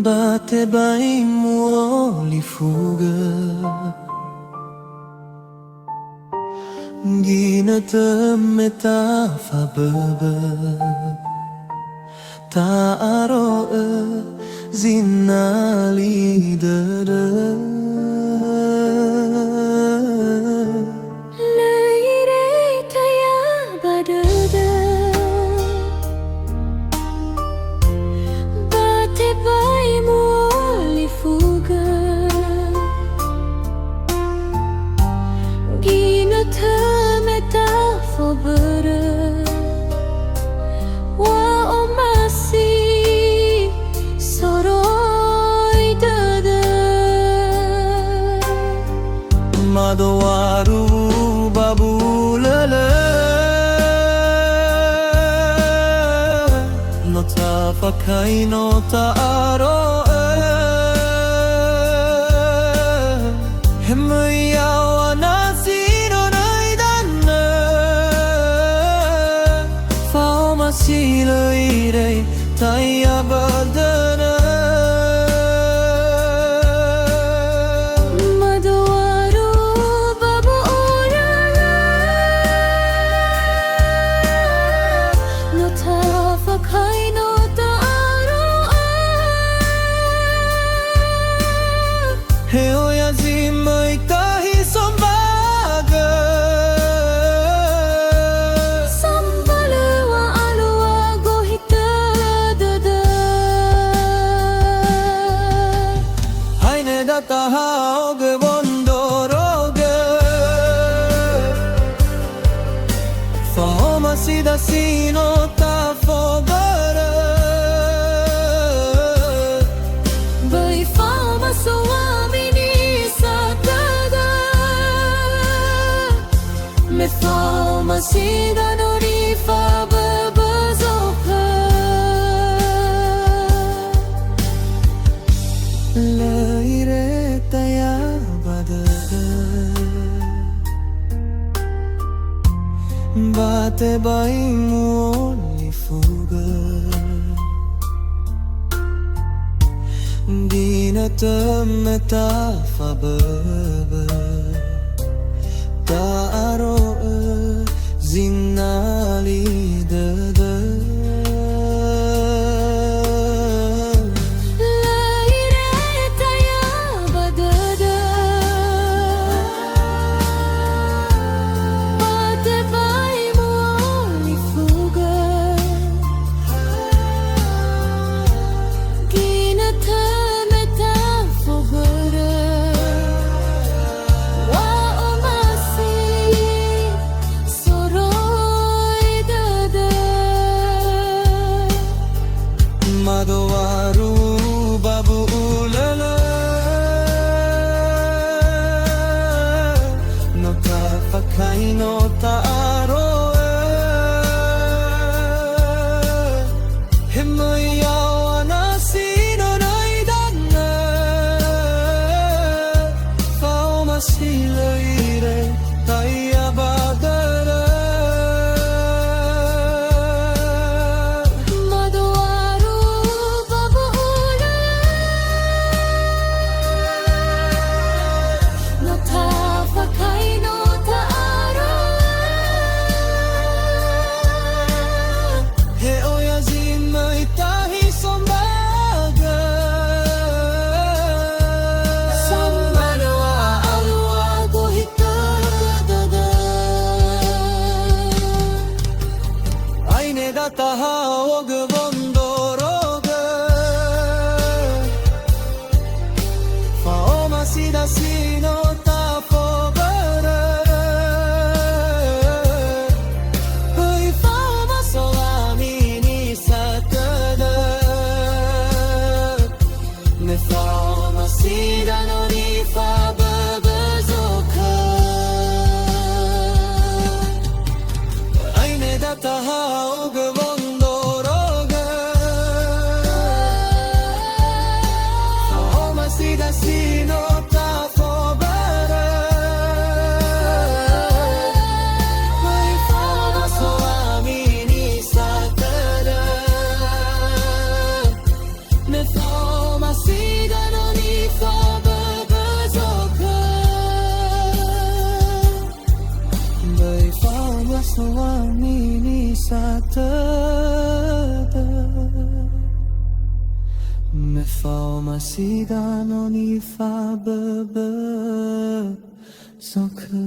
Batebay mo lifuga Ginatameta fababa Taaro zinali dada Leirei taya badada Batebay mo lifuga Ginatameta fababa Madowaru babulala No tafakai no taaro Hemyawa nasi no naidana Fao masilo irei tayabadana Heo ya zimay tahi sombaga Sambalawa alwa gohita dada Haine data haoge bondoroge Fahoma sida sino ta fogara Bai fama suami Me fama sida nori fa babazoka Leire taya badada Batebay mo lifuga Ginatameta fababa Taaro zinali dada Leire taya badada Batebay mo lifuga Ginatameta fababa Madowaru babulala No tafakai no taaro Hemyawa nasi no naidana Fao masilo irei tayabadara Taha og bondoroga Fao masida sino ta fogara Hui fao masolami ni satada Me fao masida no ni fa babazoka Aine data ha og Toamini satada Me fa masida non I fa bebe Soccer